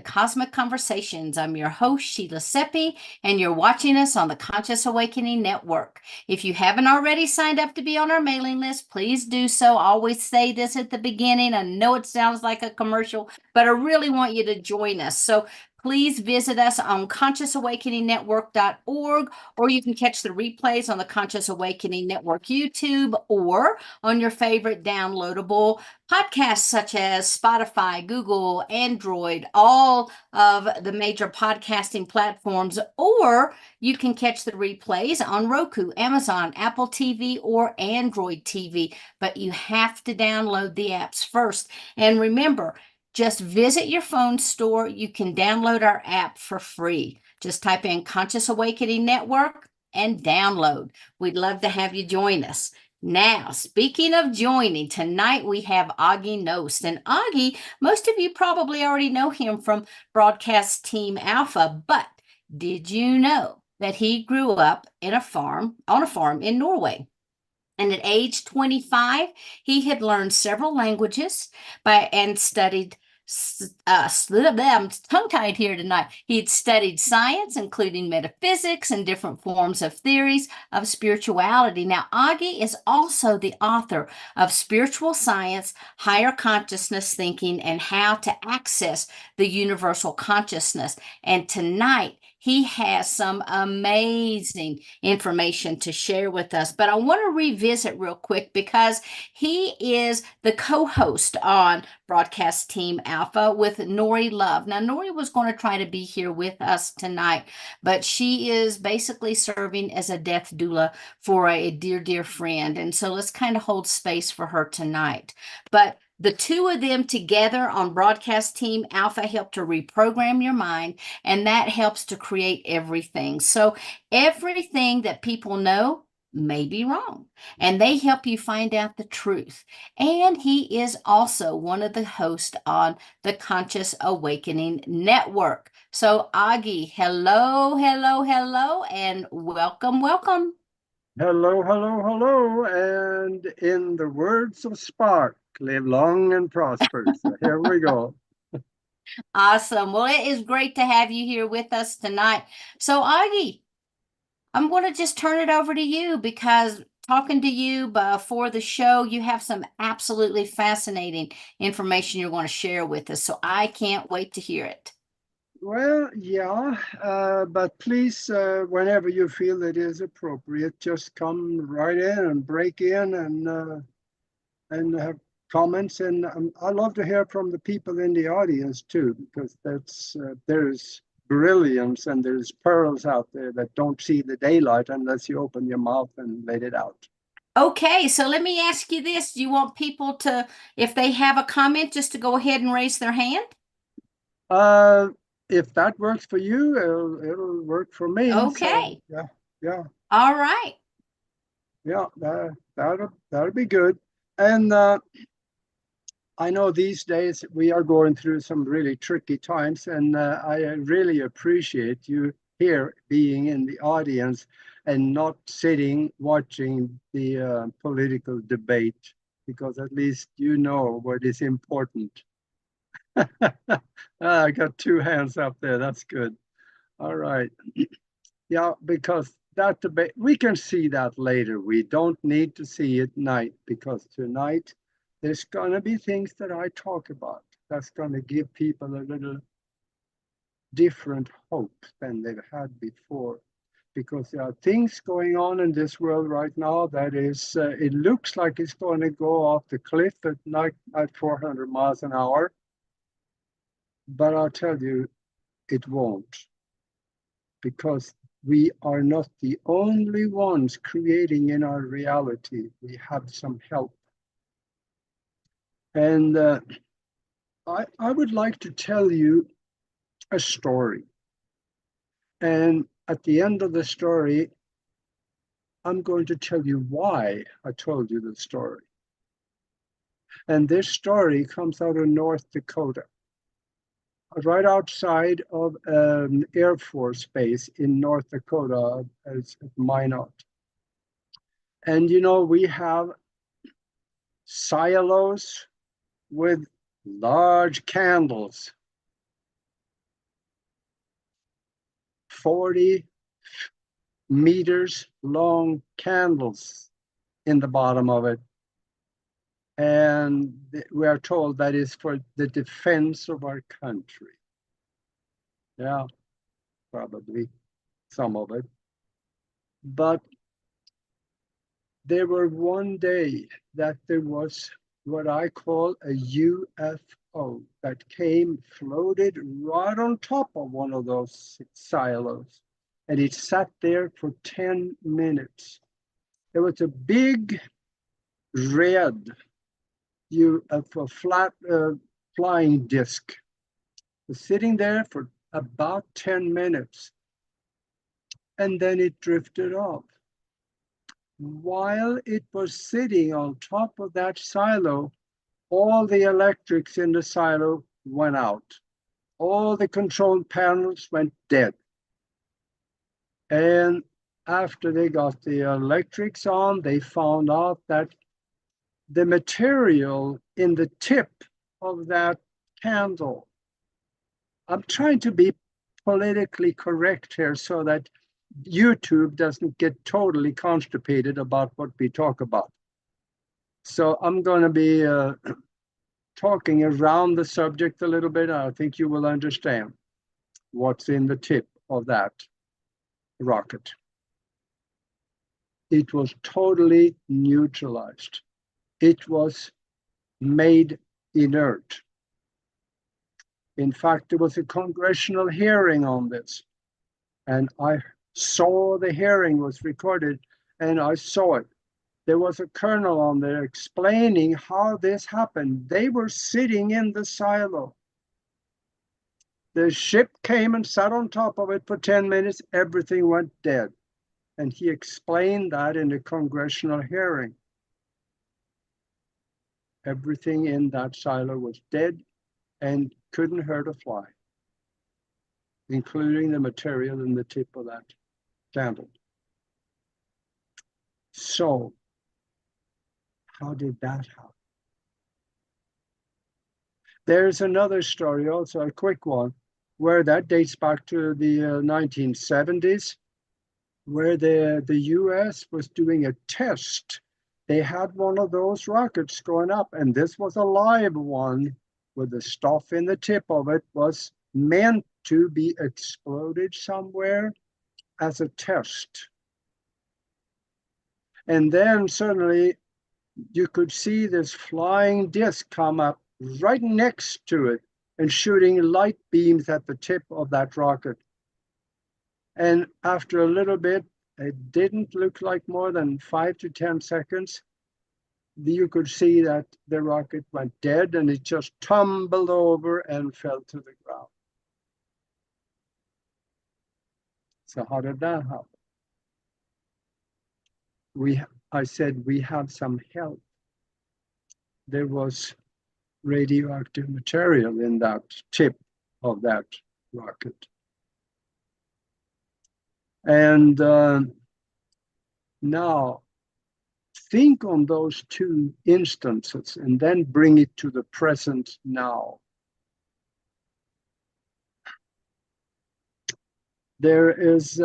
Cosmic Conversations. I'm your host, Sheila Seppi, and you're watching us on the Conscious Awakening Network. If you haven't already signed up to be on our mailing list, please do so. I always say this at the beginning. I know it sounds like a commercial, but I really want you to join us. So please visit us on consciousawakeningnetwork.org, or you can catch the replays on the Conscious Awakening Network YouTube or on your favorite downloadable podcasts such as Spotify, Google, Android, all of the major podcasting platforms, or you can catch the replays on Roku, Amazon, Apple TV, or Android TV. But you have to download the apps first. And remember, just visit your phone store. You can download our app for free. Just type in Conscious Awakening Network and download. We'd love to have you join us. Now, speaking of joining, tonight we have Aage Nost. And Aage, most of you probably already know him from Broadcast Team Alpha, but did you know that he grew up on a farm in Norway? And at age 25, he had learned several languages and studied I'm tongue-tied here tonight. He had studied science, including metaphysics and different forms of theories of spirituality. Now, Aage is also the author of Spiritual Science, Higher Consciousness Thinking, and How to Access the Universal Consciousness. And tonight, he has some amazing information to share with us. But I want to revisit real quick because he is the co-host on Broadcast Team Alpha with Nori Love. Now, Nori was going to try to be here with us tonight, but she is basically serving as a death doula for a dear, dear friend. And so let's kind of hold space for her tonight. But the two of them together on Broadcast Team Alpha help to reprogram your mind, and that helps to create everything. So everything that people know may be wrong, and they help you find out the truth. And he is also one of the hosts on the Conscious Awakening Network. So Aage, hello, hello, hello, and welcome, welcome. Hello, hello, hello. And in the words of Spark, live long and prosper. So here we go. Awesome. Well, it is great to have you here with us tonight. So Aage, I'm going to just turn it over to you because talking to you before the show, you have some absolutely fascinating information you're going to share with us. So I can't wait to hear it. Well, yeah, but please, whenever you feel it is appropriate, just come right in and break in and have comments. And I love to hear from the people in the audience too, because there's brilliance and there's pearls out there that don't see the daylight unless you open your mouth and let it out. Okay, so let me ask you this. Do you want people to, if they have a comment, just to go ahead and raise their hand? Uh, if that works for you, it'll work for me. So Okay. yeah, yeah, All right. yeah. That'll be good. And I know these days we are going through some really tricky times, and I really appreciate you here being in the audience and not sitting watching the political debate, because at least you know what is important. I got two hands up there. That's good. All right. Yeah, because that debate, we can see that later. We don't need to see it tonight, because tonight there's going to be things that I talk about that's going to give people a little different hope than they've had before. Because there are things going on in this world right now that is, it looks like it's going to go off the cliff at 400 miles an hour. But I'll tell you, it won't, because we are not the only ones creating in our reality. We have some help. And I would like to tell you a story. And at the end of the story, I'm going to tell you why I told you the story. And this story comes out of North Dakota, right outside of an Air Force base in North Dakota, as Minot. And you know, we have silos with large candles. 40 meters long candles in the bottom of it. And we are told that is for the defense of our country. Yeah, probably some of it. But there were one day that there was what I call a UFO that came, floated right on top of one of those silos. And it sat there for 10 minutes. It was a big red UFO, flat flying disc. It was sitting there for about 10 minutes. And then it drifted off. While it was sitting on top of that silo, all the electrics in the silo went out. All the control panels went dead. And after they got the electrics on, they found out that the material in the tip of that candle, I'm trying to be politically correct here so that YouTube doesn't get totally constipated about what we talk about. So I'm going to be talking around the subject a little bit. I think you will understand what's in the tip of that rocket. It was totally neutralized. It was made inert. In fact, there was a congressional hearing on this, and I saw the hearing was recorded, and I saw it. There was a colonel on there explaining how this happened. They were sitting in the silo. The ship came and sat on top of it for 10 minutes. Everything went dead. And he explained that in a congressional hearing. Everything in that silo was dead and couldn't hurt a fly, including the material in the tip of that candle. So, how did that happen? There's another story, also a quick one, where that dates back to the 1970s, where the US was doing a test. They had one of those rockets going up, and this was a live one where the stuff in the tip of it was meant to be exploded somewhere as a test. And then suddenly you could see this flying disc come up right next to it and shooting light beams at the tip of that rocket. And after a little bit, it didn't look like more than 5 to 10 seconds. You could see that the rocket went dead and it just tumbled over and fell to the ground. So how did that happen? I said we had some help. There was radioactive material in that tip of that rocket. And now think on those two instances and then bring it to the present now. There is,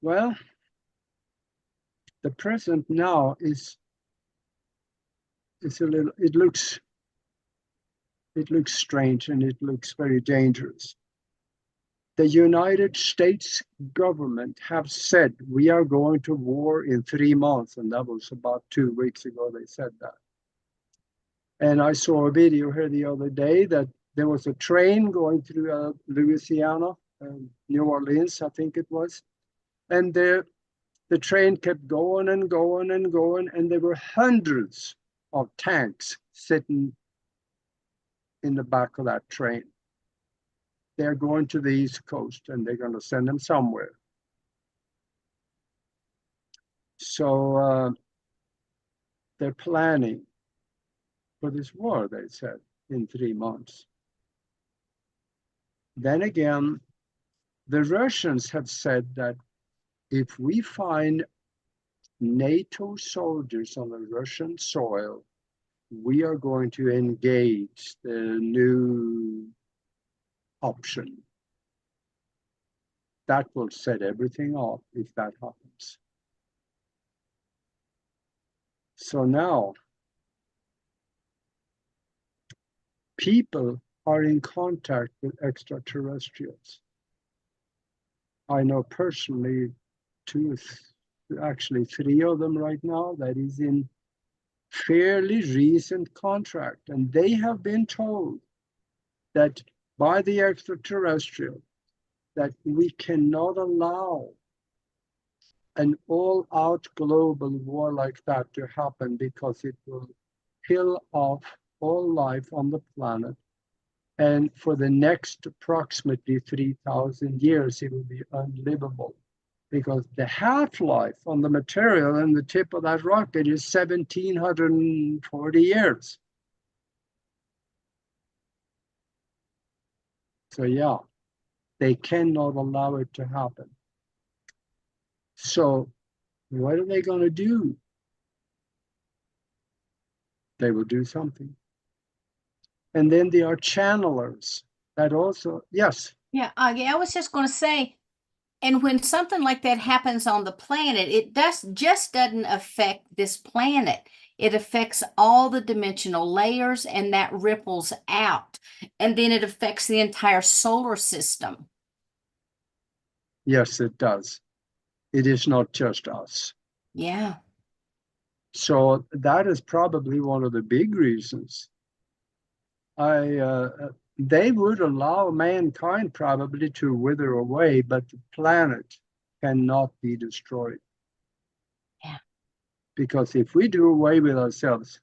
well, the present now is a little, it looks strange and it looks very dangerous. The United States government have said we are going to war in 3 months, and that was about 2 weeks ago they said that. And I saw a video here the other day that there was a train going through Louisiana, New Orleans, I think it was, and the train kept going and going and going, and there were hundreds of tanks sitting in the back of that train. They're going to the East Coast and they're going to send them somewhere. So they're planning for this war, they said, in 3 months. Then again, the Russians have said that if we find NATO soldiers on the Russian soil, we are going to engage the new option. that will set everything off if that happens. So now, people are in contact with extraterrestrials. I know personally actually three of them right now that is in fairly recent contract, and they have been told that by the extraterrestrial that we cannot allow an all-out global war like that to happen because it will kill off all life on the planet. And for the next approximately 3,000 years, it will be unlivable because the half-life on the material in the tip of that rocket is 1,740 years. So yeah, they cannot allow it to happen. So what are they going to do? They will do something. And then there are channelers that also, yes. Yeah, I was just going to say, and when something like that happens on the planet, it just doesn't affect this planet. It affects all the dimensional layers, and that ripples out. And then it affects the entire solar system. Yes, it does. It is not just us. Yeah. So that is probably one of the big reasons. They would allow mankind probably to wither away, but the planet cannot be destroyed. Yeah. Because if we do away with ourselves,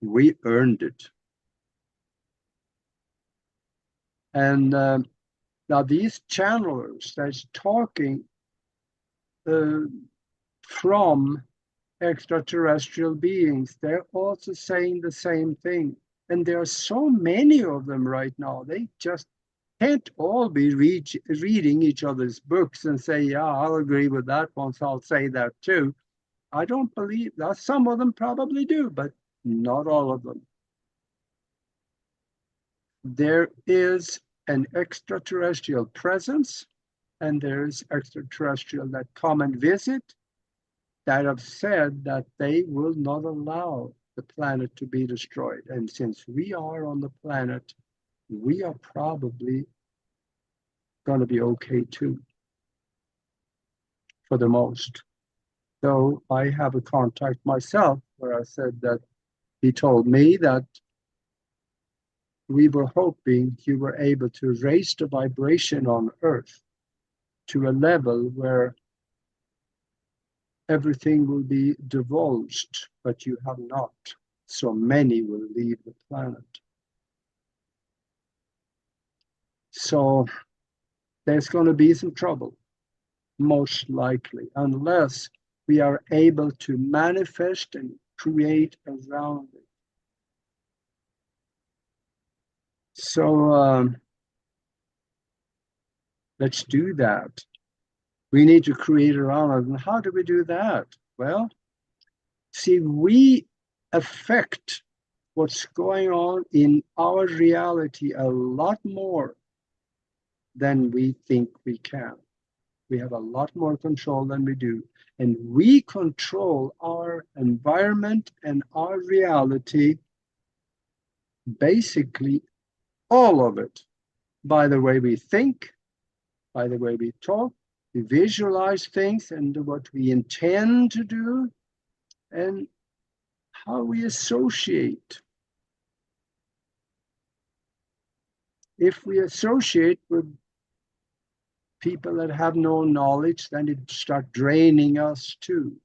we earned it. And now these channelers that's talking from extraterrestrial beings, they're also saying the same thing. And there are so many of them right now. They just can't all be reading each other's books and say, yeah, I'll agree with that one, so I'll say that too. I don't believe that. Some of them probably do, but not all of them. There is an extraterrestrial presence, and there's extraterrestrial that come and visit that have said that they will not allow the planet to be destroyed. And since we are on the planet, we are probably going to be okay too, for the most. Though I have a contact myself where I said that he told me that we were hoping you were able to raise the vibration on Earth to a level where everything will be divulged, but you have not. So many will leave the planet. So there's going to be some trouble, most likely, unless we are able to manifest and create around it. So let's do that. We need to create around it. And how do we do that? Well, see, we affect what's going on in our reality a lot more than we think we can. We have a lot more control than we do. And we control our environment and our reality, basically all of it, by the way we think, by the way we talk, we visualize things and what we intend to do, and how we associate. If we associate with people that have no knowledge, then it starts draining us too.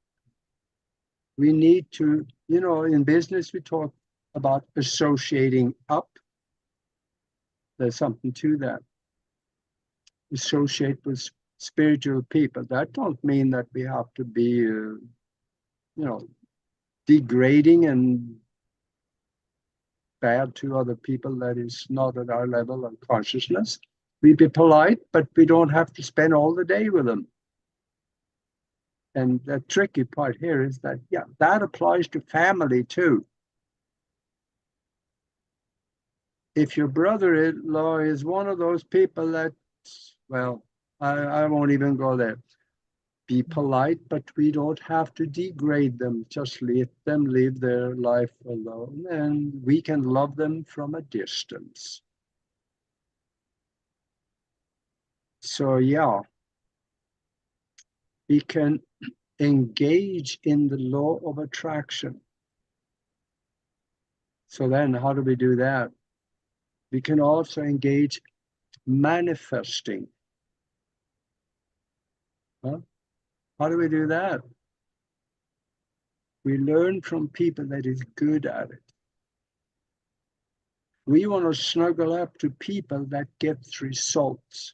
We need to, in business, we talk about associating up. There's something to that. Associate with spiritual people. That don't mean that we have to be, degrading and bad to other people that is not at our level of consciousness. We be polite, but we don't have to spend all the day with them. And the tricky part here is that, yeah, that applies to family too. If your brother-in-law is one of those people that, well, I won't even go there. Be polite, but we don't have to degrade them. Just let them live their life alone, and we can love them from a distance. So yeah, we can engage in the law of attraction. So then how do we do that? We can also engage manifesting. Huh? How do we do that? We learn from people that is good at it. We want to snuggle up to people that gets results.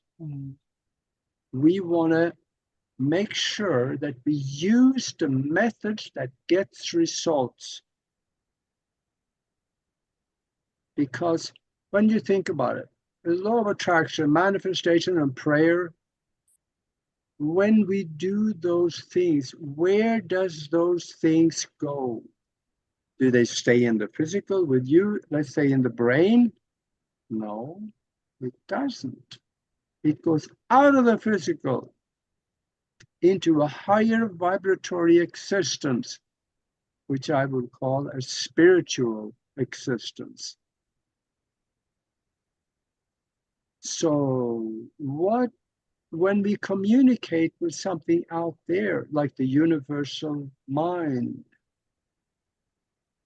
We want to make sure that we use the methods that gets results. Because when you think about it, the law of attraction, manifestation, and prayer, when we do those things, where does those things go? Do they stay in the physical with you, let's say in the brain? No, it doesn't. It goes out of the physical into a higher vibratory existence, which I would call a spiritual existence. So when we communicate with something out there, like the universal mind,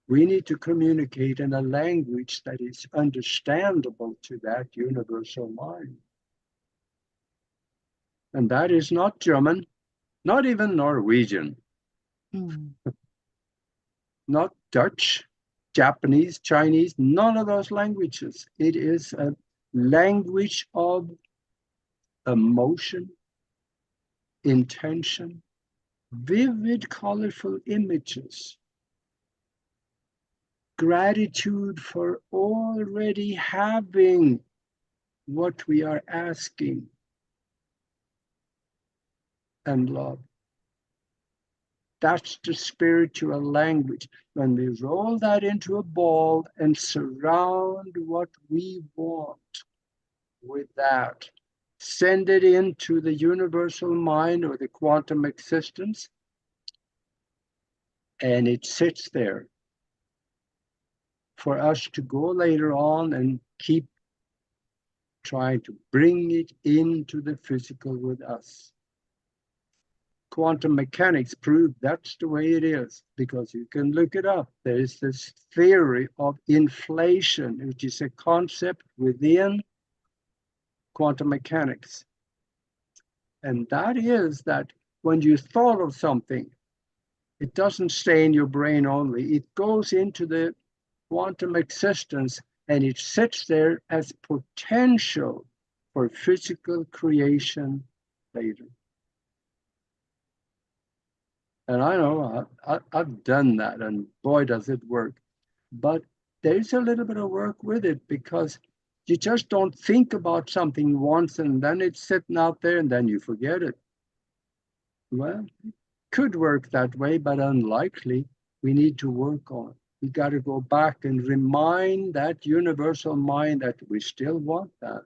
we need to communicate in a language that is understandable to that universal mind. And that is not German, not even Norwegian, not Dutch, Japanese, Chinese, none of those languages. It is a language of emotion, intention, vivid, colorful images, gratitude for already having what we are asking, and love. That's the spiritual language. When we roll that into a ball and surround what we want with that, send it into the universal mind or the quantum existence, and it sits there for us to go later on and keep trying to bring it into the physical with us. Quantum mechanics prove that's the way it is, because you can look it up. There is this theory of inflation, which is a concept within quantum mechanics. And that is that when you thought of something, it doesn't stay in your brain only. It goes into the quantum existence and it sits there as potential for physical creation later. And I know I've done that, and boy, does it work. But there's a little bit of work with it, because you just don't think about something once and then it's sitting out there and then you forget it. Well, it could work that way, but unlikely. We need to work on it. We got to go back and remind that universal mind that we still want that.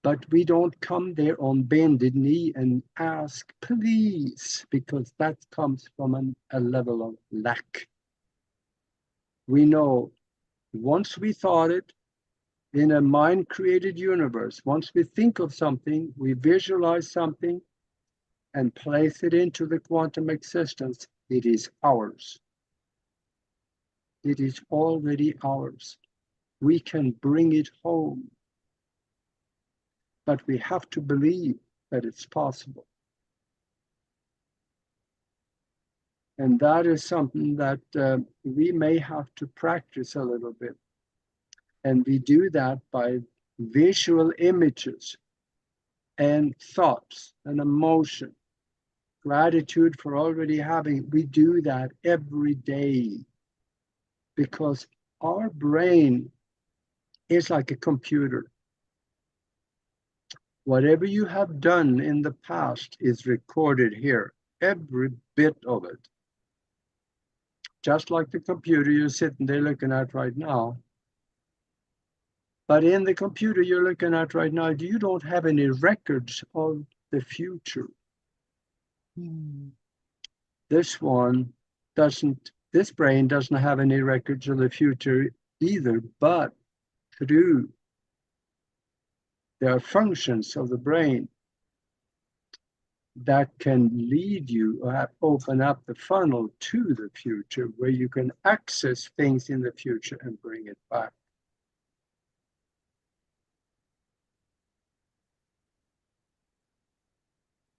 But we don't come there on bended knee and ask, please, because that comes from a level of lack. We know once we thought it in a mind-created universe, once we think of something, we visualize something and place it into the quantum existence, it is ours. It is already ours. We can bring it home. But we have to believe that it's possible. And that is something that we may have to practice a little bit. And we do that by visual images and thoughts and emotion, gratitude for already having. We do that every day, because our brain is like a computer. Whatever you have done in the past is recorded here, every bit of it. Just like the computer you're sitting there looking at right now. But in the computer you're looking at right now, you don't have any records of the future. This one doesn't, this brain doesn't have any records of the future either, but through there are functions of the brain that can lead you or open up the funnel to the future where you can access things in the future and bring it back.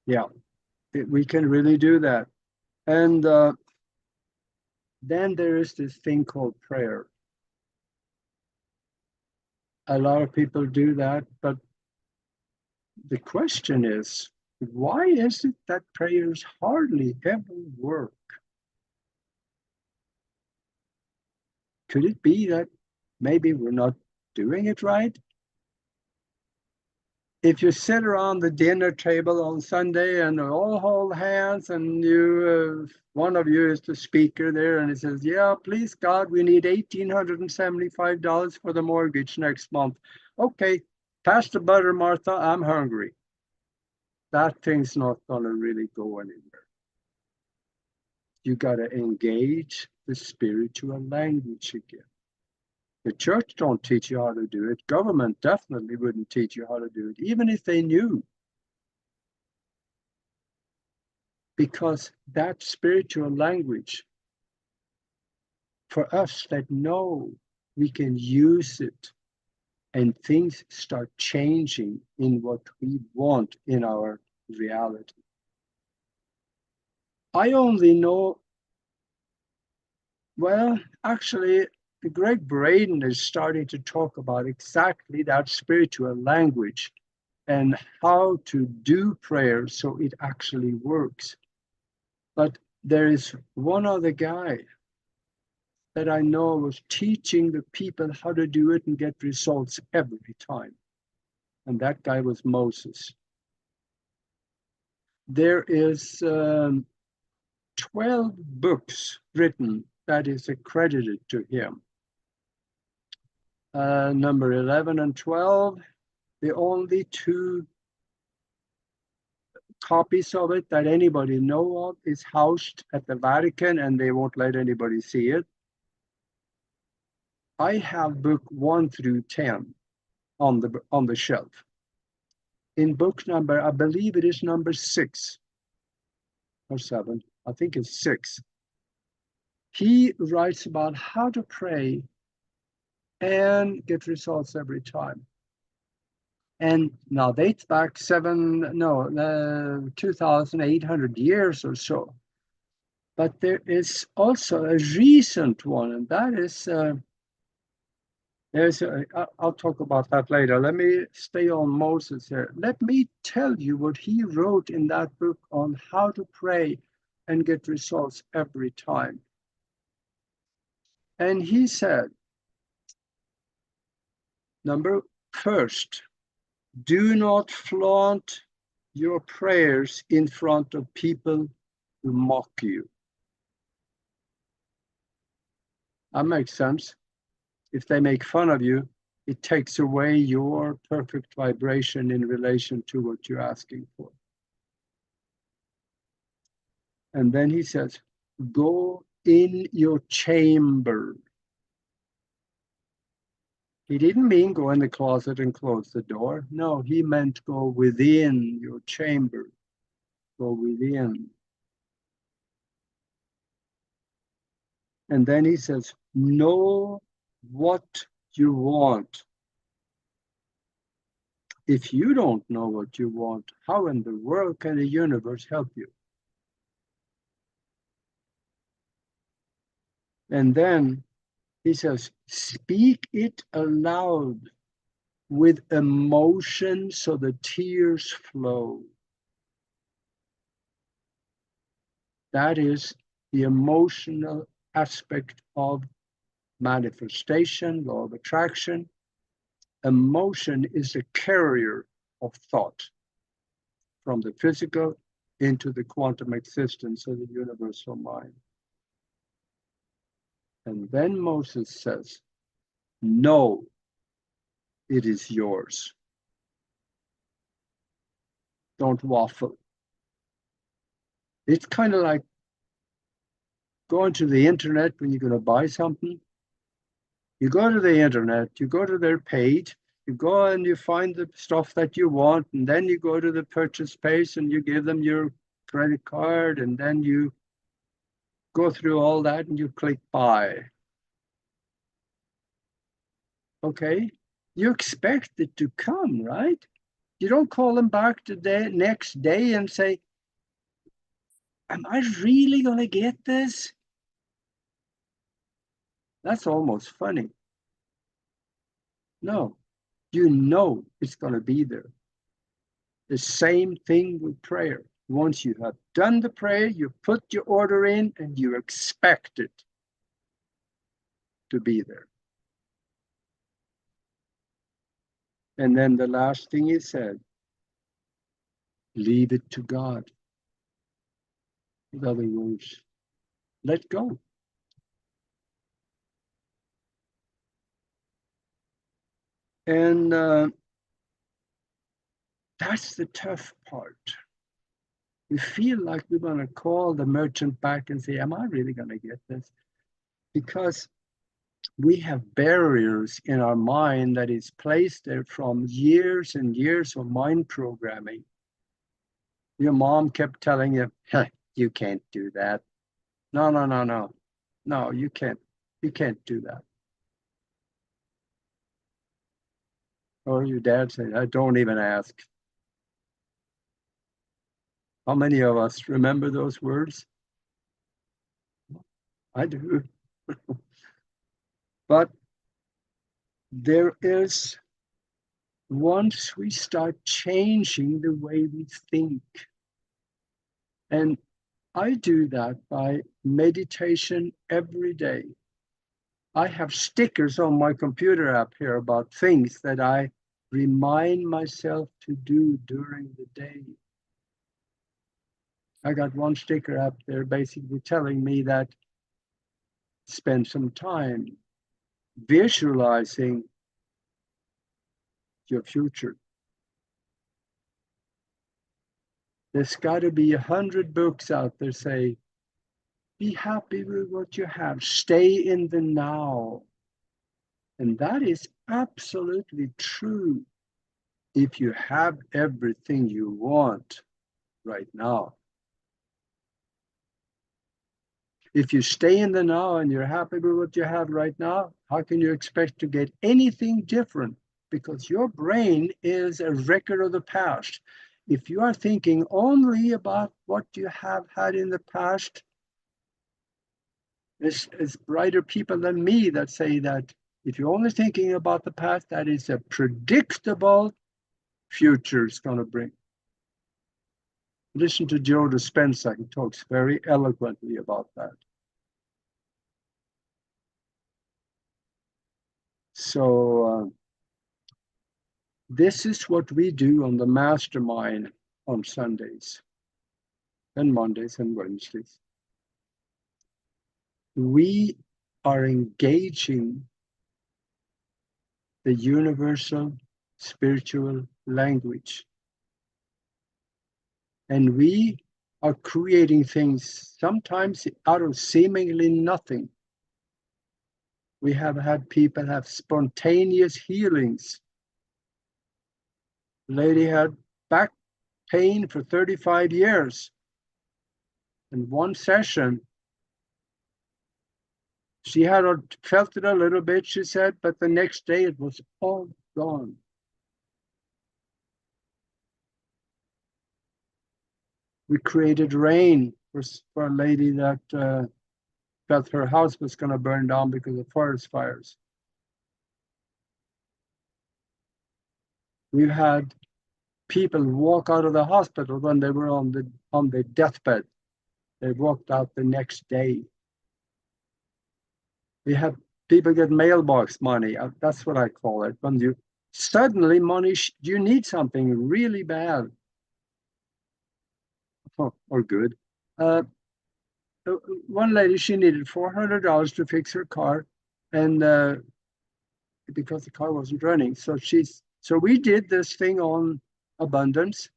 Yeah, we can really do that. And then there is this thing called prayer. A lot of people do that, but the question is, why is it that prayers hardly ever work? Could it be that maybe we're not doing it right? If you sit around the dinner table on Sunday and all hold hands and you, one of you is the speaker there and it says, yeah, please God, we need $1,875 for the mortgage next month. Okay, pass the butter, Martha, I'm hungry. That thing's not gonna really go anywhere. You gotta engage the spiritual language again. The church don't teach you how to do it. Government definitely wouldn't teach you how to do it, even if they knew. Because that spiritual language, for us that know we can use it and things start changing in what we want in our reality. I only know, well, actually, Greg Braden is starting to talk about exactly that spiritual language and how to do prayer so it actually works. But there is one other guy that I know was teaching the people how to do it and get results every time. And that guy was Moses. There is 12 books written that is accredited to him. Number 11 and 12, the only two copies of it that anybody know of is housed at the Vatican and they won't let anybody see it. I have book 1 through 10 on the shelf. In book number, I believe it is number 6 or 7, I think it's 6. He writes about how to pray and get results every time. And now dates back 2,800 years or so. But there is also a recent one, and that is, I'll talk about that later. Let me stay on Moses here. Let me tell you what he wrote in that book on how to pray and get results every time. And he said, first, do not flaunt your prayers in front of people who mock you. That makes sense. If they make fun of you, it takes away your perfect vibration in relation to what you're asking for. And then he says, go in your chamber. He didn't mean go in the closet and close the door. No, he meant go within your chamber. Go within. And then he says, know what you want. If you don't know what you want, how in the world can the universe help you? And then he says, speak it aloud with emotion so the tears flow. That is the emotional aspect of manifestation, law of attraction. Emotion is a carrier of thought from the physical into the quantum existence of the universal mind. And then Moses says, no. it is yours. Don't waffle. It's kind of like going to the internet when you're going to buy something. You go to the internet, you go to their page, you go and you find the stuff that you want, and then you go to the purchase page and you give them your credit card, and then you go through all that and you click buy. Okay, you expect it to come, right? You don't call them back the next day and say, am I really going to get this? That's almost funny. No, you know it's going to be there. The same thing with prayer. Once you have done the prayer, you put your order in and you expect it to be there. And then the last thing he said, leave it to God. In other words, let go. And that's the tough part. We feel like we're going to call the merchant back and say, am I really going to get this? Because we have barriers in our mind that is placed there from years and years of mind programming. Your mom kept telling you, you can't do that. No, no, no, no. No, you can't. You can't do that. Or your dad said, I don't even ask. How many of us remember those words? I do. But there is, once we start changing the way we think, and I do that by meditation every day. I have stickers on my computer app here about things that I remind myself to do during the day. I got one sticker up there basically telling me that spend some time visualizing your future. There's got to be 100 books out there say, be happy with what you have, stay in the now. And that is absolutely true if you have everything you want right now. If you stay in the now and you're happy with what you have right now, how can you expect to get anything different? Because your brain is a record of the past. If you are thinking only about what you have had in the past, there's brighter people than me that say that if you're only thinking about the past, that is a predictable future is going to bring. Listen to Joe Dispenza. He talks very eloquently about that. So this is what we do on the mastermind on Sundays and Mondays and Wednesdays. We are engaging the universal spiritual language. And we are creating things sometimes out of seemingly nothing. We have had people have spontaneous healings. The lady had back pain for 35 years. In one session, she had felt it a little bit, she said, but the next day it was all gone. We created rain for a lady that felt her house was going to burn down because of forest fires. We've had people walk out of the hospital when they were on the deathbed. They walked out the next day. We have people get mailbox money. That's what I call it. When you suddenly money, you need something really bad or good. One lady, she needed $400 to fix her car, and because the car wasn't running. So we did this thing on abundance.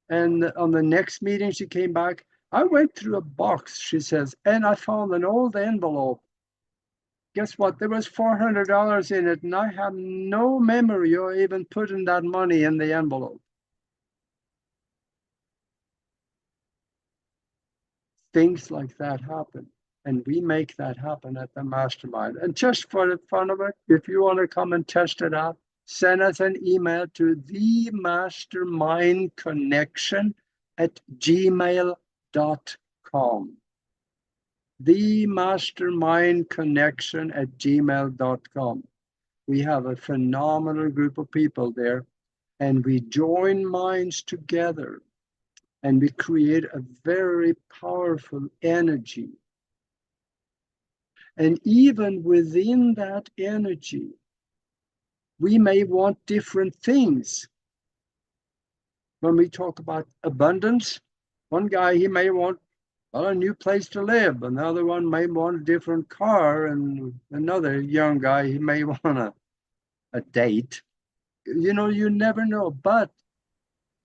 And on the next meeting, she came back. I went through a box, she says, and I found an old envelope. Guess what? There was $400 in it, and I have no memory of even putting that money in the envelope. Things like that happen, and we make that happen at the mastermind. And just for the fun of it, if you want to come and test it out, send us an email to themastermindconnection@gmail.com. themastermindconnection@gmail.com. We have a phenomenal group of people there, and we join minds together, and we create a very powerful energy. And even within that energy, we may want different things. When we talk about abundance, one guy, he may want a new place to live. Another one may want a different car. And another young guy, he may want a date. You know, you never know. But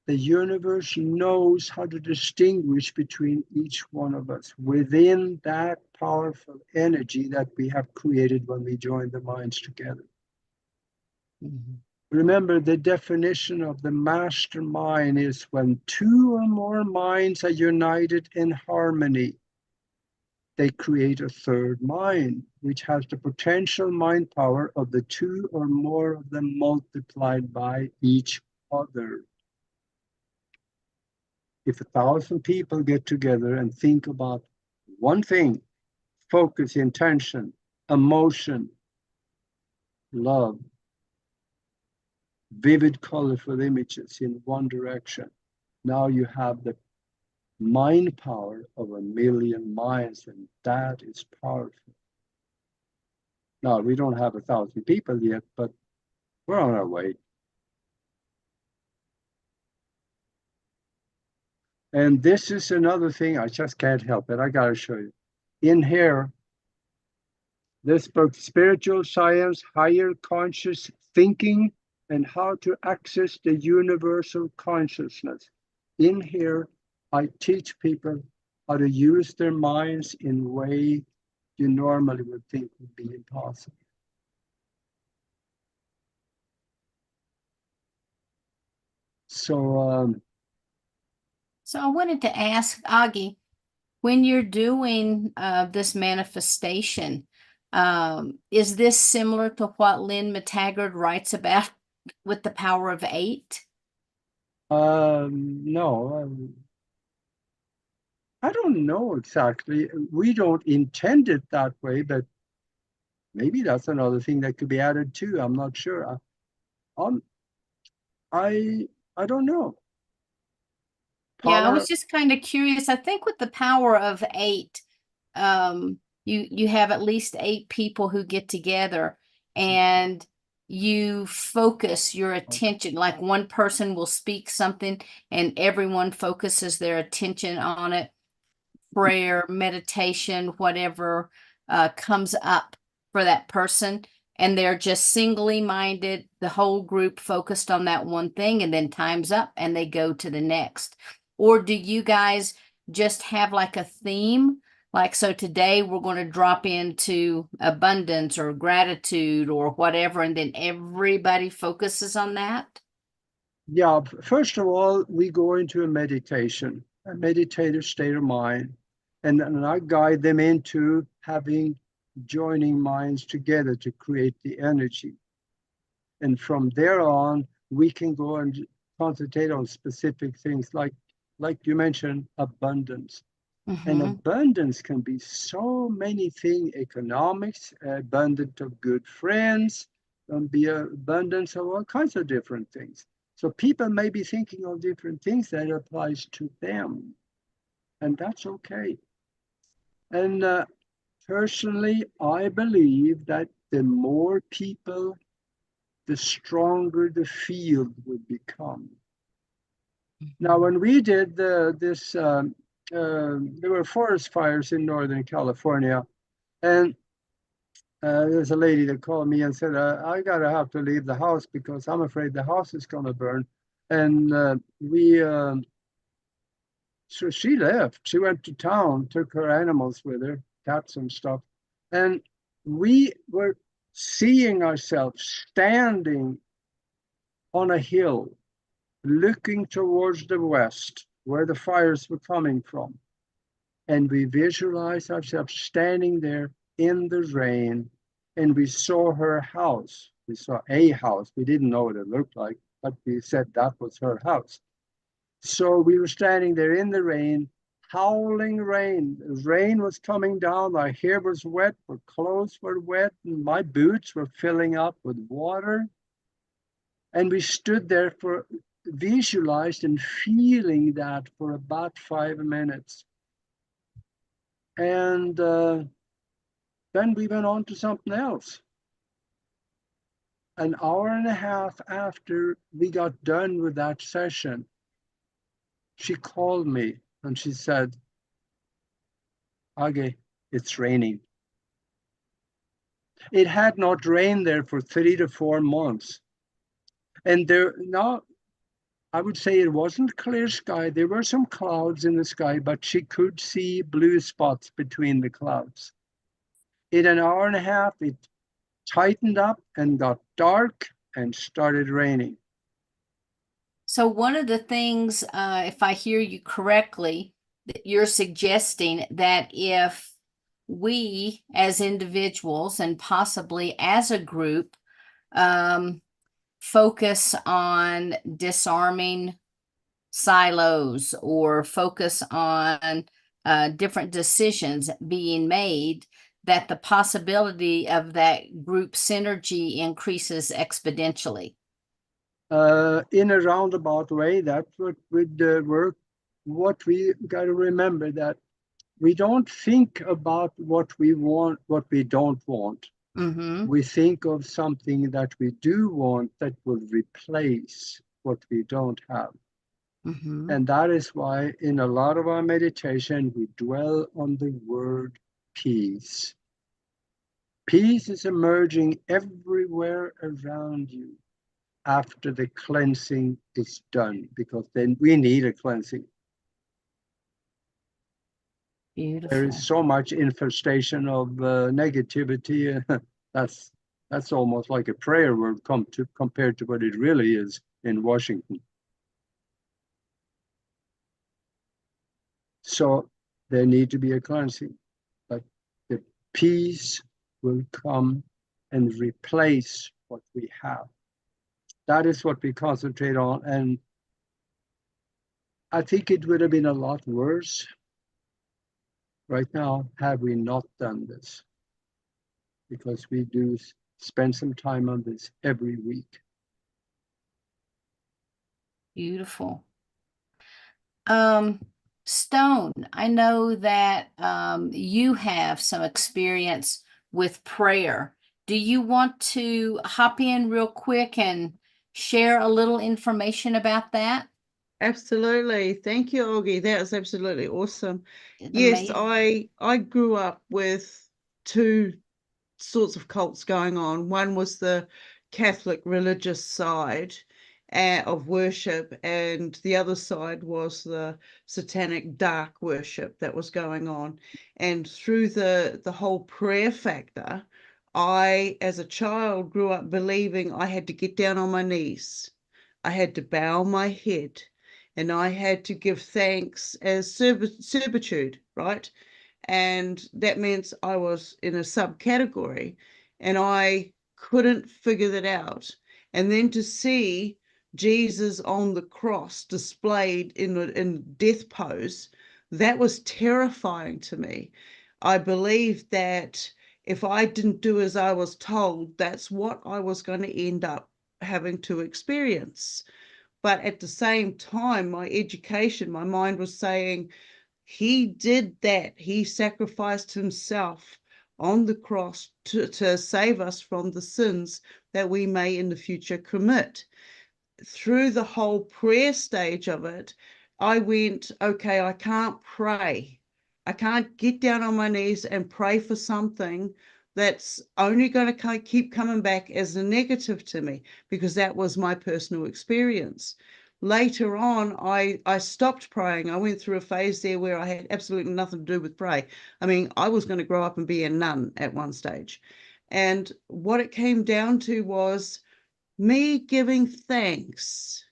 the universe knows how to distinguish between each one of us within that powerful energy that we have created when we join the minds together. Mm-hmm. Remember, the definition of the mastermind is when two or more minds are united in harmony, they create a third mind, which has the potential mind power of the two or more of them multiplied by each other. If 1,000 people get together and think about one thing, focus, intention, emotion, love, vivid, colorful images in one direction, now you have the mind power of 1,000,000 minds, and that is powerful. Now, we don't have 1,000 people yet, but we're on our way. And this is another thing, I just can't help it. I got to show you. In here, this book, Spiritual Science, Higher Conscious Thinking, and How to Access the Universal Consciousness. In here, I teach people how to use their minds in a way you normally would think would be impossible. So I wanted to ask Aage, when you're doing this manifestation, is this similar to what Lynn McTaggart writes about with the power of 8? no, I don't know exactly. We don't intend it that way, but maybe that's another thing that could be added too. I'm not sure. I don't know. Yeah, I was just kind of curious. I think with the power of 8, you have at least 8 people who get together and you focus your attention. Like one person will speak something and everyone focuses their attention on it. Prayer, meditation, whatever comes up for that person. And they're just singly minded, the whole group focused on that one thing, and then time's up and they go to the next. Or do you guys just have like a theme? Like, so today we're going to drop into abundance or gratitude or whatever, and then everybody focuses on that? Yeah, first of all, we go into a meditation, a meditative state of mind, and I guide them into joining minds together to create the energy. And from there on, we can go and concentrate on specific things like you mentioned, abundance. And abundance can be so many things: economics, abundance of good friends, be abundance of all kinds of different things. So people may be thinking of different things that applies to them, and that's okay. And personally, I believe that the more people, the stronger the field would become. Now, when we did there were forest fires in Northern California, and there's a lady that called me and said, I gotta have to leave the house because I'm afraid the house is gonna burn. And so she left. She went to town, took her animals with her, cats and stuff. And we were seeing ourselves standing on a hill, looking towards the west, where the fires were coming from. And we visualized ourselves standing there in the rain, and we saw her house. We saw a house. We didn't know what it looked like, but we said that was her house. So we were standing there in the rain, howling rain. The rain was coming down. Our hair was wet. Our clothes were wet. And my boots were filling up with water. And we stood there for visualized and feeling that for about 5 minutes. And then we went on to something else. An hour and a half after we got done with that session, she called me and she said, Aage, it's raining. It had not rained there for 3 to 4 months. And there now, I would say it wasn't clear sky. There were some clouds in the sky, but she could see blue spots between the clouds. In an hour and a half, it tightened up and got dark and started raining. So one of the things, if I hear you correctly, that you're suggesting that if we as individuals and possibly as a group focus on disarming silos or focus on different decisions being made, that the possibility of that group synergy increases exponentially. In a roundabout way, that's what would work. What we got to remember that we don't think about what we want, what we don't want. Mm-hmm. We think of something that we do want that will replace what we don't have. Mm-hmm. And that is why in a lot of our meditation, we dwell on the word peace. Peace is emerging everywhere around you after the cleansing is done, because then we need a cleansing. Beautiful. There is so much infestation of negativity. That's almost like a prayer word compared to what it really is in Washington. So there need to be a cleansing, but the peace will come and replace what we have. That is what we concentrate on. And I think it would have been a lot worse right now had we not done this, because we do spend some time on this every week. Beautiful. Stone, I know that you have some experience with prayer. Do you want to hop in real quick and share a little information about that? Absolutely. Thank you, Augie. That was absolutely awesome. Yes, Amazing. I grew up with two sorts of cults going on. One was the Catholic religious side of worship, and the other side was the satanic dark worship that was going on. And through the whole prayer factor, I, as a child, grew up believing I had to get down on my knees. I had to bow my head, and I had to give thanks as servitude, right? And that meant I was in a subcategory, and I couldn't figure that out. And then to see Jesus on the cross displayed in death pose, that was terrifying to me. I believed that if I didn't do as I was told, that's what I was going to end up having to experience. But at the same time, my education, my mind was saying, he did that. He sacrificed himself on the cross to save us from the sins that we may in the future commit. Through the whole prayer stage of it, I went, okay, I can't pray. I can't get down on my knees and pray for something that's only going to keep coming back as a negative to me, because that was my personal experience. Later on, I stopped praying. I went through a phase there where I had absolutely nothing to do with pray. I mean, I was going to grow up and be a nun at one stage. And what it came down to was me giving thanks,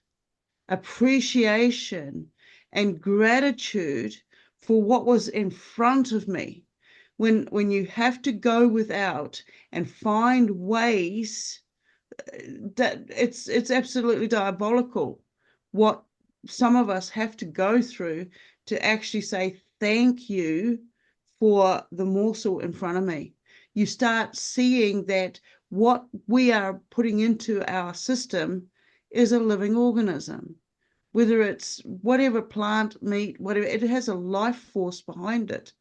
appreciation, and gratitude for what was in front of me. When you have to go without and find ways, that it's absolutely diabolical what some of us have to go through to actually say thank you for the morsel in front of me. You start seeing that what we are putting into our system is a living organism, whether it's whatever plant, meat, whatever, it has a life force behind it.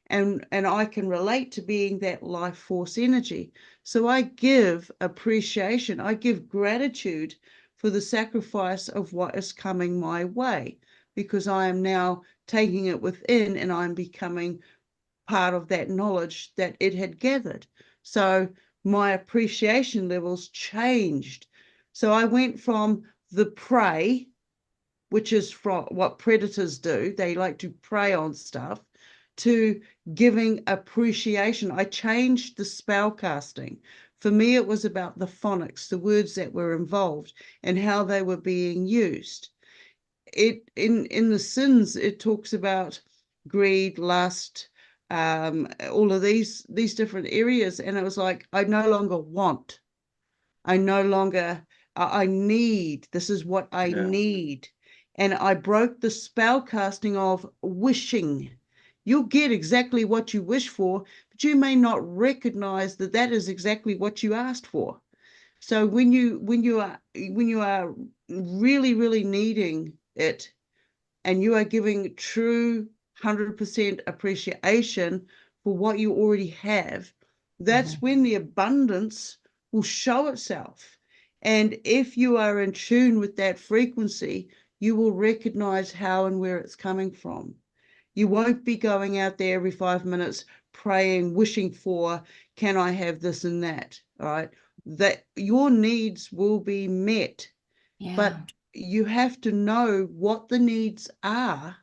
And I can relate to being that life force energy. So I give appreciation, I give gratitude for the sacrifice of what is coming my way, because I am now taking it within and I'm becoming part of that knowledge that it had gathered. So my appreciation levels changed. So I went from the prey, which is from what predators do, they like to prey on stuff, to giving appreciation. I changed the spell casting. For me, it was about the phonics, the words that were involved and how they were being used. It in the sins, it talks about greed, lust, all of these different areas, and it was like, I no longer want, I no longer, I need, this is what I need. And I broke the spell casting of wishing. You'll get exactly what you wish for, but you may not recognize that that is exactly what you asked for. So when you are really, really needing it, and you are giving true 100% appreciation for what you already have, that's when the abundance will show itself. And if you are in tune with that frequency, you will recognize how and where it's coming from. You won't be going out there every 5 minutes praying, wishing for, can I have this and that, all right? That your needs will be met, but you have to know what the needs are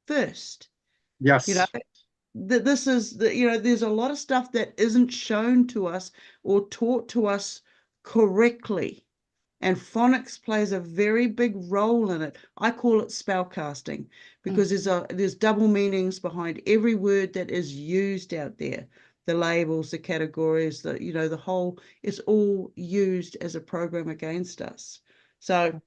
first. Yes. You know, this is there's a lot of stuff that isn't shown to us or taught to us correctly. And phonics plays a very big role in it. I call it spell casting, because there's double meanings behind every word that is used out there. The labels, the categories, the whole, it's all used as a program against us. So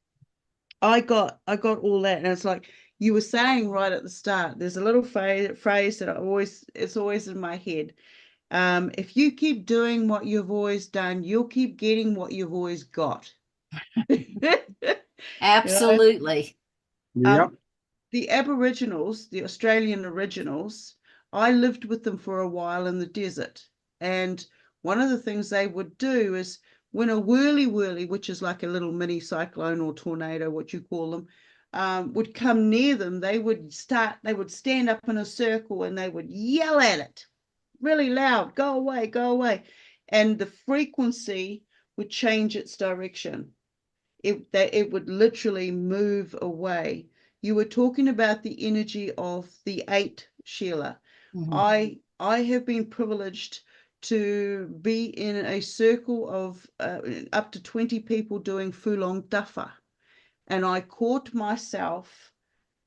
I got all that, and it's like you were saying right at the start, there's a little phrase that it's always in my head. If you keep doing what you've always done, you'll keep getting what you've always got. Absolutely. Yep. The Aboriginals, the Australian originals, I lived with them for a while in the desert. And one of the things they would do is when a whirly, which is like a little mini cyclone or tornado, what you call them, would come near them, they would stand up in a circle and they would yell at it really loud, go away, go away. And the frequency would change its direction. It would literally move away. You were talking about the energy of the 8, Sheila. I have been privileged to be in a circle of up to 20 people doing Fulong Duffer, and I caught myself,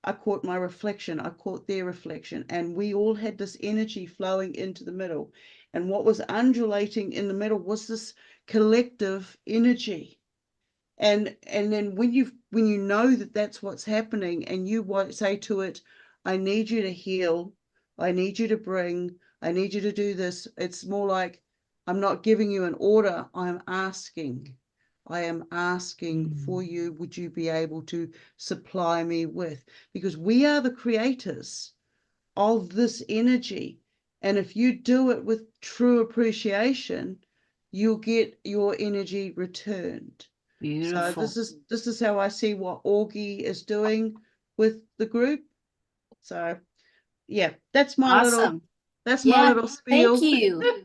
I caught my reflection, I caught their reflection, and we all had this energy flowing into the middle. And what was undulating in the middle was this collective energy. And then when you know that that's what's happening, and you say to it, I need you to heal, I need you to bring, I need you to do this. It's more like, I'm not giving you an order, I am asking for you, would you be able to supply me with? Because we are the creators of this energy. And if you do it with true appreciation, you'll get your energy returned. Beautiful. So this is how I see what Augie is doing with the group. So yeah, that's my Awesome. little spiel. Thank you.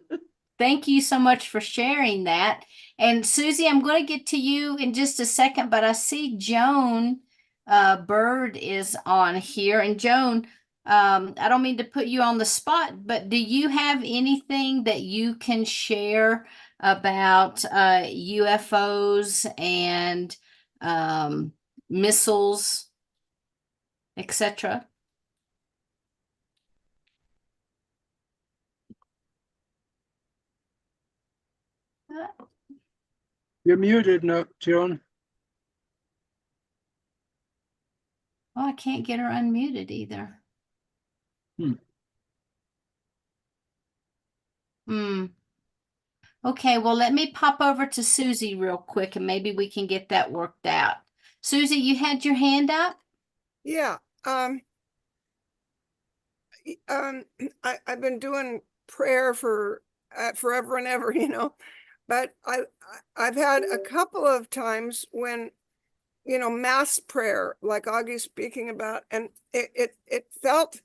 thank you so much for sharing that. And Susie, I'm going to get to you in just a second, but I see Joan Bird is on here. And Joan, I don't mean to put you on the spot, but do you have anything that you can share about UFOs and missiles, etc.? You're muted, no, Joan. Oh, I can't get her unmuted either. Okay, well, let me pop over to Susie real quick and maybe we can get that worked out. Susie, you had your hand up? Yeah. I've been doing prayer for forever and ever, but I've had a couple of times when, mass prayer, like Augie's speaking about, and it felt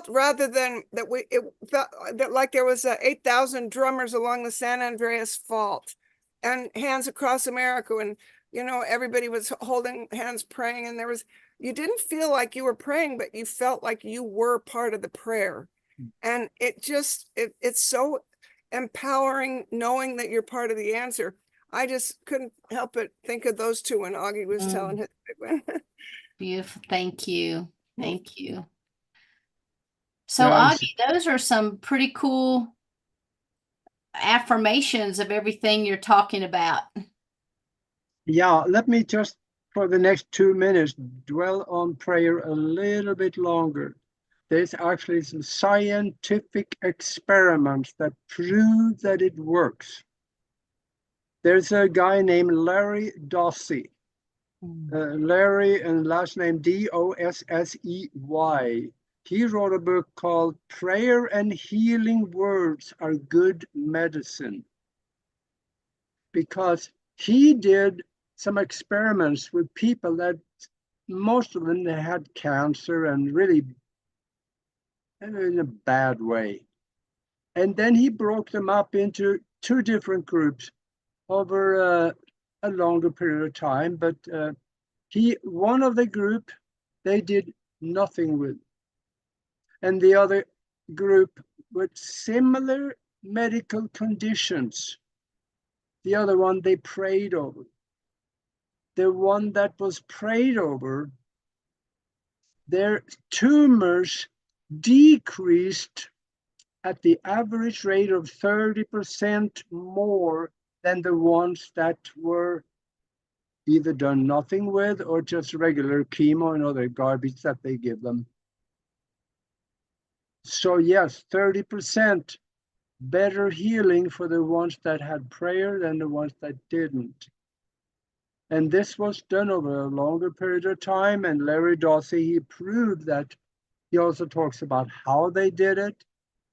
rather than that it felt that like there was 8,000 drummers along the San Andreas Fault and Hands Across America, and everybody was holding hands praying, and you didn't feel like you were praying, but you felt like you were part of the prayer. And it's so empowering knowing that you're part of the answer. I just couldn't help but think of those two when Augie was telling his big one. Beautiful. Thank you. Thank you. So, Yes. Augie, those are some pretty cool affirmations of everything you're talking about. Yeah, let me just, for the next 2 minutes, dwell on prayer a little bit longer. There's actually some scientific experiments that prove that it works. There's a guy named Larry Dossey. Larry, and last name Dossey. He wrote a book called Prayer and Healing Words Are Good Medicine, because he did some experiments with people that most of them, they had cancer and really in a bad way. And then he broke them up into 2 different groups over a longer period of time. But one of the group, they did nothing with. And the other group with similar medical conditions, the other one they prayed over. The one that was prayed over, their tumors decreased at the average rate of 30% more than the ones that were either done nothing with or just regular chemo and other garbage that they give them. So yes, 30% better healing for the ones that had prayer than the ones that didn't. And this was done over a longer period of time. And Larry Dossey, he proved that. He also talks about how they did it.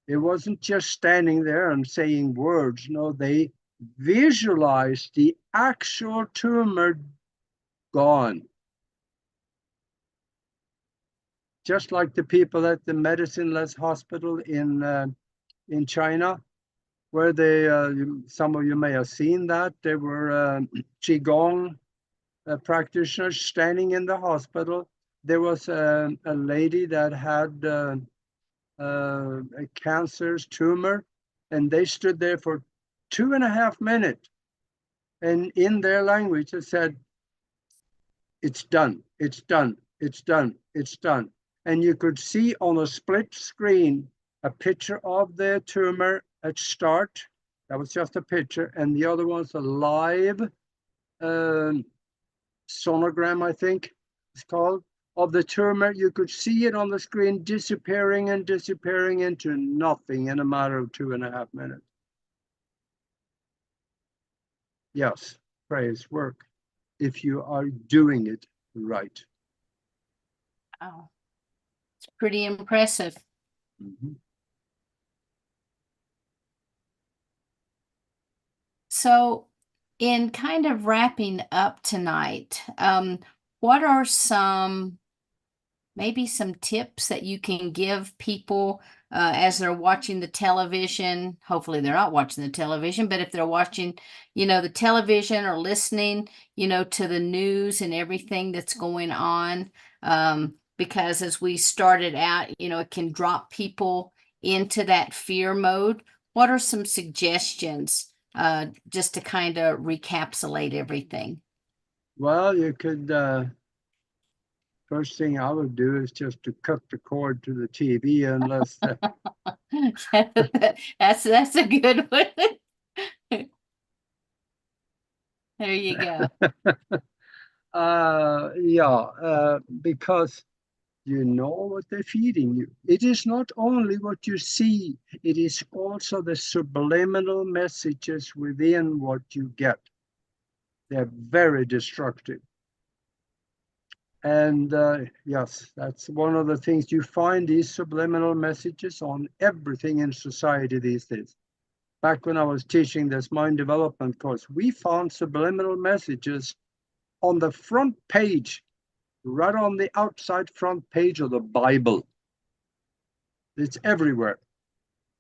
It wasn't just standing there and saying words. No, they visualized the actual tumor gone. Just like the people at the Medicineless Hospital in China, where they, some of you may have seen that, there were Qigong practitioners standing in the hospital. There was a lady that had a cancerous tumor, and they stood there for 2.5 minutes. And in their language, it said, "It's done, it's done, it's done, it's done." And you could see on a split screen a picture of the tumor at start. That was just a picture. And the other one's a live sonogram, I think it's called, of the tumor. You could see it on the screen disappearing and disappearing into nothing in a matter of 2.5 minutes. Yes, prayers work if you are doing it right. Wow. It's pretty impressive. Mm-hmm. So, in kind of wrapping up tonight, what are some maybe some tips that you can give people as they're watching the television. Hopefully they're not watching the television, but if they're watching, the television or listening, to the news and everything that's going on. Because as we started out, it can drop people into that fear mode. What are some suggestions just to kind of recapsulate everything? Well, you could, first thing I would do is just to cut the cord to the TV unless, That's a good one. There you go. because you know what they're feeding you. It is not only what you see, it is also the subliminal messages within what you get. They're very destructive. And yes, that's one of the things. You find these subliminal messages on everything in society these days. Back when I was teaching this mind development course, we found subliminal messages on the front page, right on the outside front page of the Bible. It's everywhere.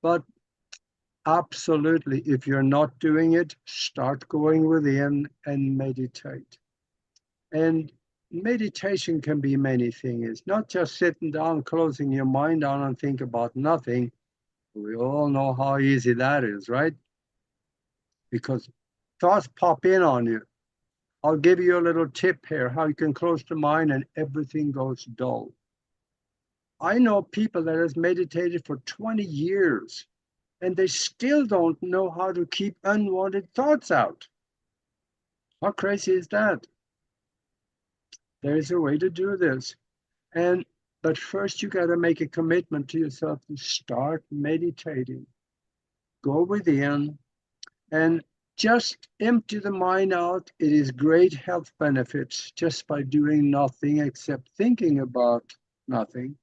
But absolutely, if you're not doing it, start going within and meditate. And meditation can be many things. It's not just sitting down, closing your mind down and think about nothing. We all know how easy that is, right? Because thoughts pop in on you. I'll give you a little tip here, how you can close the mind and everything goes dull. I know people that has meditated for 20 years and they still don't know how to keep unwanted thoughts out. How crazy is that? There's a way to do this. But first you got to make a commitment to yourself to start meditating. Go within and just empty the mind out. It is great health benefits just by doing nothing except thinking about nothing.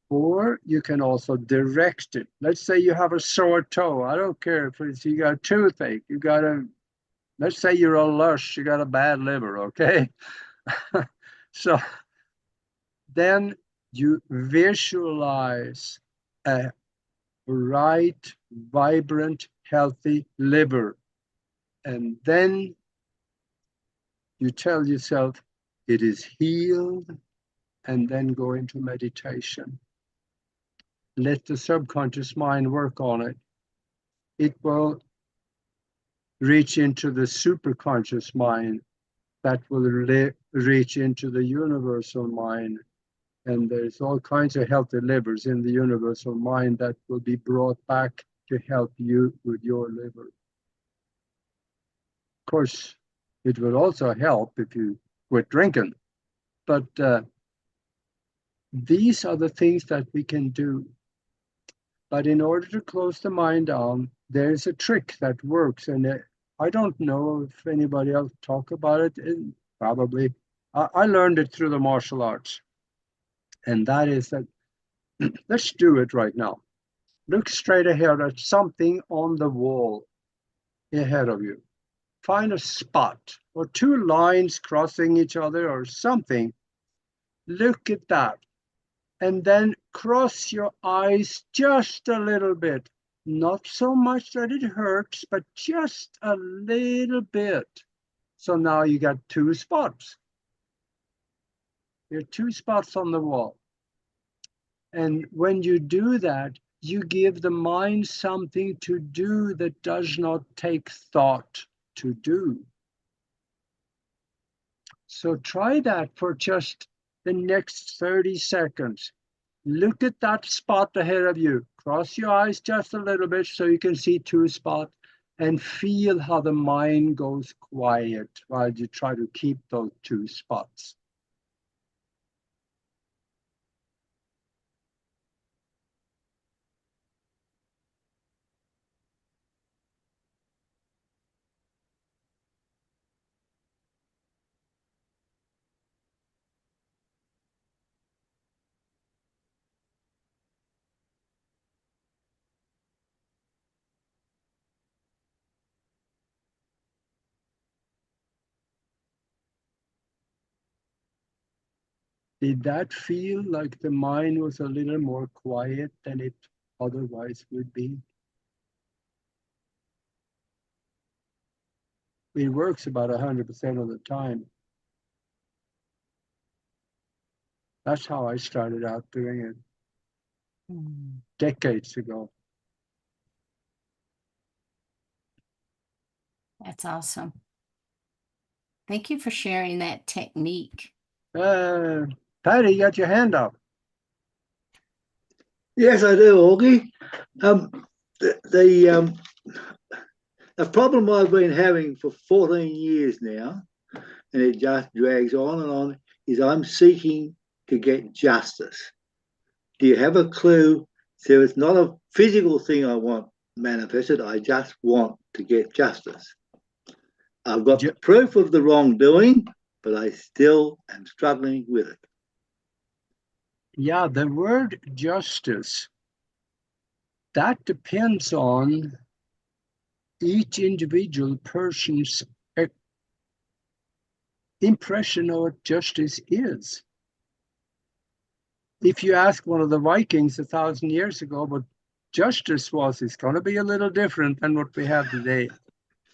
Or you can also direct it. Let's say you have a sore toe. I don't care if it's you got a toothache, let's say you're a lush, you got a bad liver, okay? So then you visualize a bright, vibrant, healthy liver. And then you tell yourself it is healed, and then go into meditation. Let the subconscious mind work on it. It will reach into the superconscious mind that will reach into the universal mind. And there's all kinds of healthy livers in the universal mind that will be brought back to help you with your liver. Of course, it will also help if you quit drinking. But these are the things that we can do. But in order to close the mind down, there's a trick that works. And I don't know if anybody else talk about it. Probably. I learned it through the martial arts. And that is that, let's do it right now. Look straight ahead at something on the wall ahead of you. Find a spot or two lines crossing each other or something. Look at that. And then cross your eyes just a little bit. Not so much that it hurts, but just a little bit. So now you got two spots. There are two spots on the wall. And when you do that, you give the mind something to do that does not take thought to do. So try that for just the next 30 seconds. Look at that spot ahead of you. Cross your eyes just a little bit so you can see two spots and feel how the mind goes quiet while you try to keep those two spots. Did that feel like the mind was a little more quiet than it otherwise would be? It works about 100% of the time. That's how I started out doing it decades ago. That's awesome. Thank you for sharing that technique. Patty, you got your hand up. Yes, I do, Augie. The problem I've been having for 14 years now, and it just drags on, is I'm seeking to get justice. Do you have a clue? So it's not a physical thing I want manifested. I just want to get justice. I've got the proof of the wrongdoing, but I still am struggling with it. Yeah, the word justice, that depends on each individual person's impression of what justice is. If you ask one of the Vikings 1,000 years ago what justice was, it's going to be a little different than what we have today.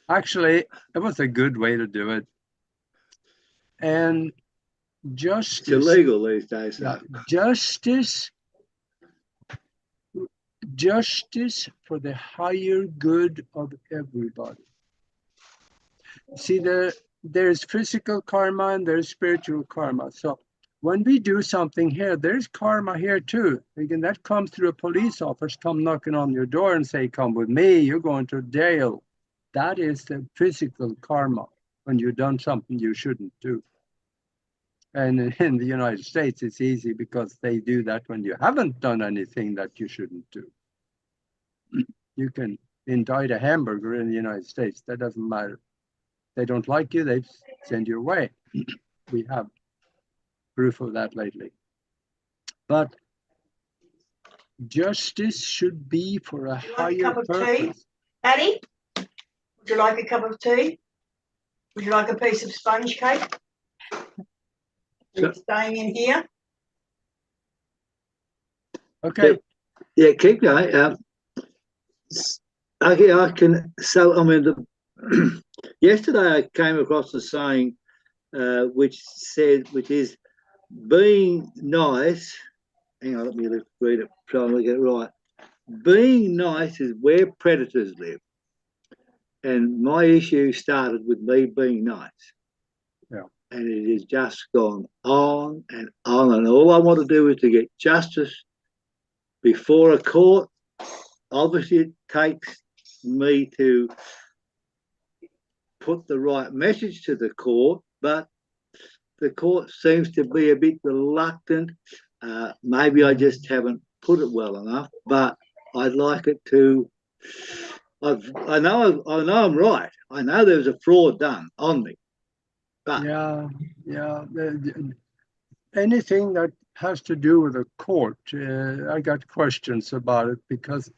Actually, it was a good way to do it. And justice... It's illegal these days. Yeah, justice for the higher good of everybody. See, there's physical karma and there's spiritual karma. So when we do something here, there's karma here too. Again, that comes through a police officer come knocking on your door and say, come with me, you're going to jail. That is the physical karma when you've done something you shouldn't do. And in the United States, it's easy because they do that when you haven't done anything that you shouldn't do. You can indict a hamburger in the United States. That doesn't matter. They don't like you, they send you away. We have proof of that lately. But justice should be for a higher purpose. Annie, would you like a cup of tea? Would you like a piece of sponge cake? Are you staying in here? Okay. Yeah, keep going. Okay, I can. So, I mean, yesterday I came across a saying which is being nice. Hang on, let me read it, try and get it right. Being nice is where predators live. And my issue started with me being nice. Yeah. And it has just gone on and on. And all I want to do is to get justice before a court. Obviously, it takes me to put the right message to the court, but the court seems to be a bit reluctant. Maybe I just haven't put it well enough, but I'd like it to. I know I'm right. I know there was a fraud done on me. But yeah. Anything that has to do with a court, I got questions about it because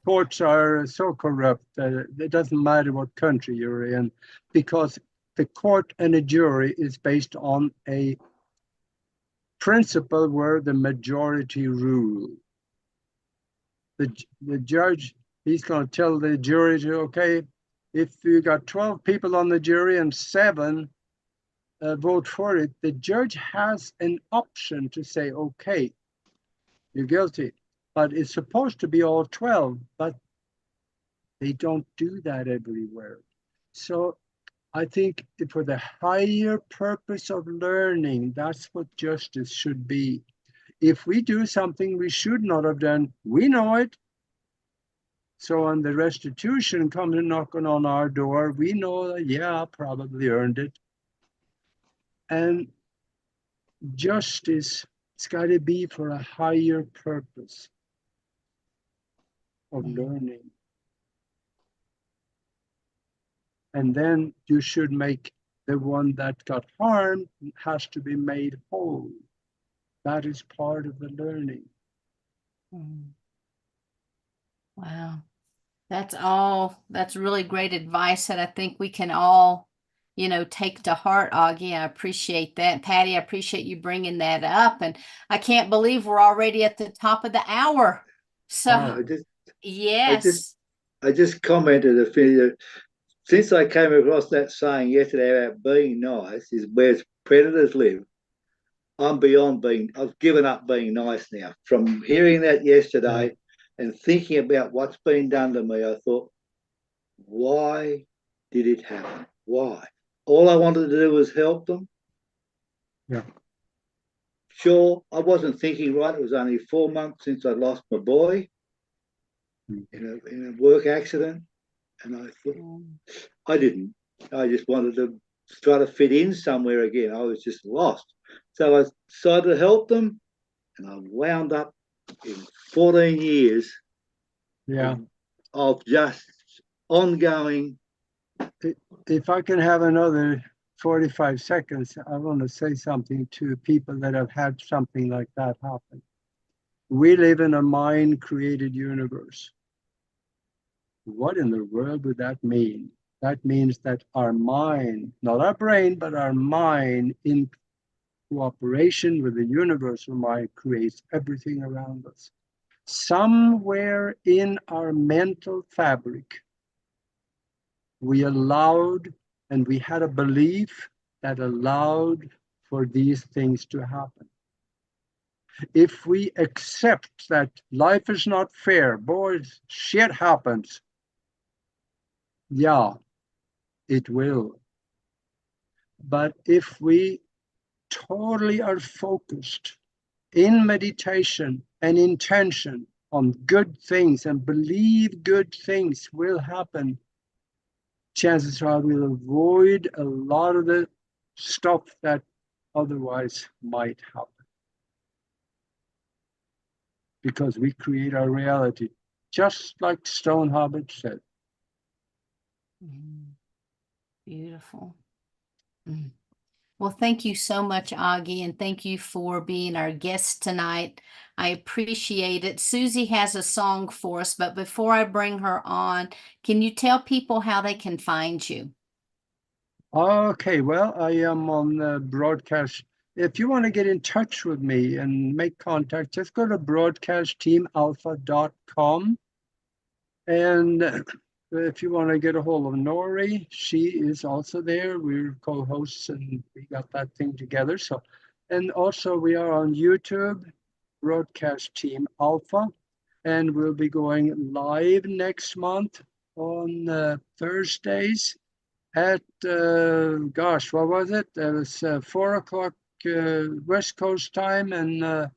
courts are so corrupt that it doesn't matter what country you're in, because the court and a jury is based on a principle where the majority rule. The judge, he's going to tell the jury to, okay, if you got 12 people on the jury and 7 vote for it, the judge has an option to say, okay, you're guilty. But it's supposed to be all 12, but they don't do that everywhere. So I think for the higher purpose of learning, that's what justice should be. If we do something we should not have done, we know it. So when the restitution comes knocking on our door, we know that, yeah, I probably earned it. And justice, it's got to be for a higher purpose of learning. And then you should make the one that got harmed has to be made whole. That is part of the learning. Wow. That's really great advice that I think we can all take to heart, Augie. I appreciate that. Patty, I appreciate you bringing that up. And I can't believe we're already at the top of the hour. So, Wow. yes. I just commented a few. Since I came across that saying yesterday about being nice is where predators live. I've given up being nice now. From hearing that yesterday and thinking about what's been done to me, I thought, why did it happen? Why? All I wanted to do was help them. Yeah. Sure, I wasn't thinking right. It was only 4 months since I lost my boy in a work accident. And I thought, I didn't. I just wanted to try to fit in somewhere again. I was just lost. So I decided to help them, and I wound up in 14 years of just ongoing. If I can have another 45 seconds, I want to say something to people that have had something like that happen. We live in a mind-created universe. What in the world would that mean? That means that our mind, not our brain, but our mind in cooperation with the universal mind creates everything around us. Somewhere in our mental fabric, we allowed and we had a belief that allowed for these things to happen. If we accept that life is not fair, boys, shit happens. Yeah, it will. But if we totally are focused in meditation and intention on good things and believe good things will happen, chances are we'll avoid a lot of the stuff that otherwise might happen. Because we create our reality, just like Stone Hobbit said. Beautiful. Well, thank you so much, Augie, and thank you for being our guest tonight. I appreciate it. Susie has a song for us, but before I bring her on, can you tell people how they can find you? Okay, well, I am on the broadcast. If you want to get in touch with me and make contact, just go to broadcastteamalpha.com. And if you want to get a hold of Nori, she is also there. We're co-hosts and we got that thing together. So, and also we are on YouTube, Broadcast Team Alpha, and we'll be going live next month on Thursdays at, gosh, what was it? It was 4 o'clock West Coast time and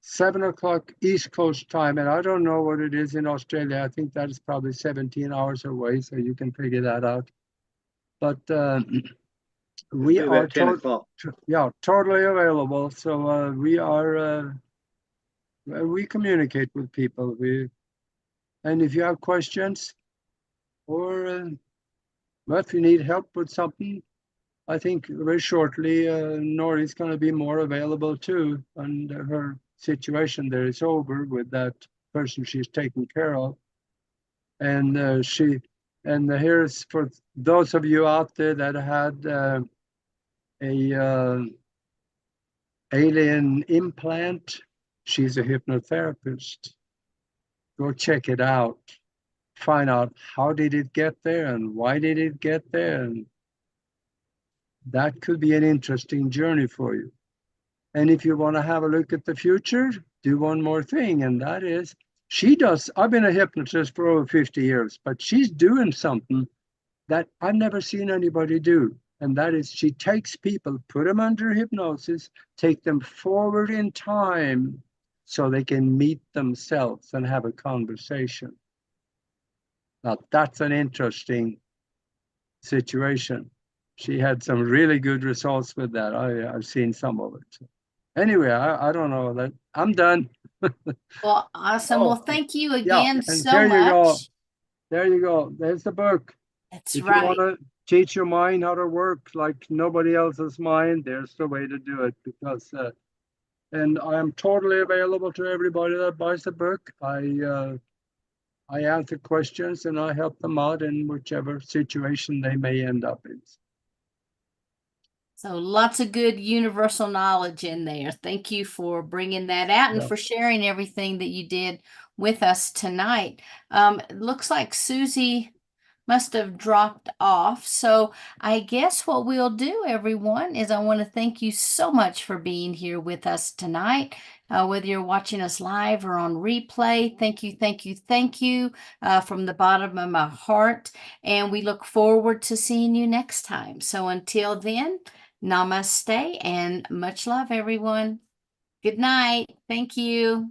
7 o'clock East Coast time, and I don't know what it is in Australia. I think that is probably 17 hours away, so you can figure that out. But we are totally available. So we communicate with people. And if you have questions or if you need help with something, I think very shortly Nori's going to be more available too, and her situation there is over with that person she's taking care of. And here's for those of you out there that had a alien implant, she's a hypnotherapist. Go check it out. Find out how did it get there and why did it get there, and that could be an interesting journey for you. And if you want to have a look at the future, do one more thing, and that is, I've been a hypnotist for over 50 years, but she's doing something that I've never seen anybody do. And that is, she takes people, put them under hypnosis, take them forward in time so they can meet themselves and have a conversation. Now, that's an interesting situation. She had some really good results with that. I've seen some of it. Anyway, I don't know that. I'm done. Well, awesome. Well, thank you again so there you go. much. There you go. There's the book. That's if right. you want to teach your mind how to work like nobody else's mind, there's the way to do it. Because and I am totally available to everybody that buys the book. I answer questions and I help them out in whichever situation they may end up in. So lots of good universal knowledge in there. Thank you for bringing that out and Yeah. for sharing everything that you did with us tonight. It looks like Susie must have dropped off. So I guess what we'll do, everyone, is I want to thank you so much for being here with us tonight. Whether you're watching us live or on replay, thank you, thank you, thank you from the bottom of my heart. And we look forward to seeing you next time. So until then, namaste and much love, everyone. Good night. Thank you.